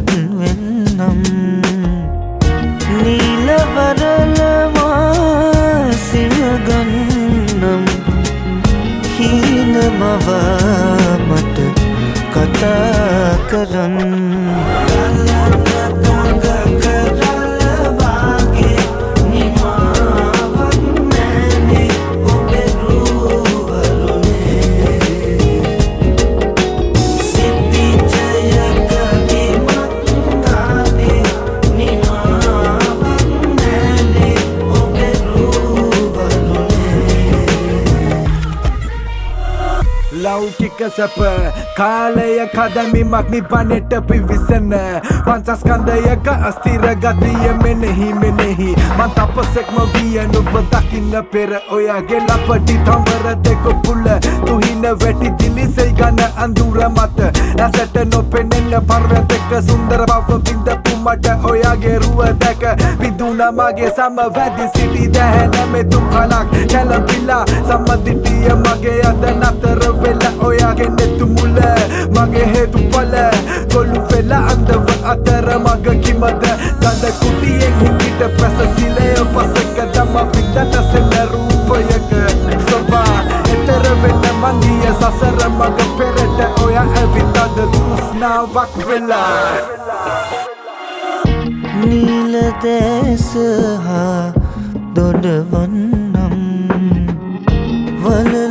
ජීවත් වෙන්නම් නීල වරලවා සියගන්නම් හීන මවා මට කතා කරන්න ලෞකික සැප කාලයක දැමීමක් නිපනට පිවිසන පංචස්කන්ධයක අස්ථිර ගතිය මෙනෙහි මන් තපසෙක්ම විය නුඹ දකින්න පෙර ඔයාගේ ලපටි තඹර දෙක පුල තුහින වැටි දිලිසෙයි ගන අඳුර මත ඇසට නොපෙනෙන පර්වතක සුන්දර බව බින්දපු මට ඔයාගේ රුව දැක බිඳුනා මගේ සමවැදි සිටි දැහැන මෙතුම් කලක් කැළඹිලා සම්මදිටිය මගේ අද නතර වෙලා ඔයාගේ නෙතු මුල මගේ හේතු පල ගොළු වෙලා අන්දව අතර මග කිමද ගඳ කුටියෙන් හිමිට පැස සිලය පසක දම පිටට සෙන රූපයක සොබා එතර වෙන මන්දිය සසර මග පෙරට ඔයා ඇවිත් අද තෘෂ්ණාවක් වෙලා නීල දැස හා දොඩවන්නම් වල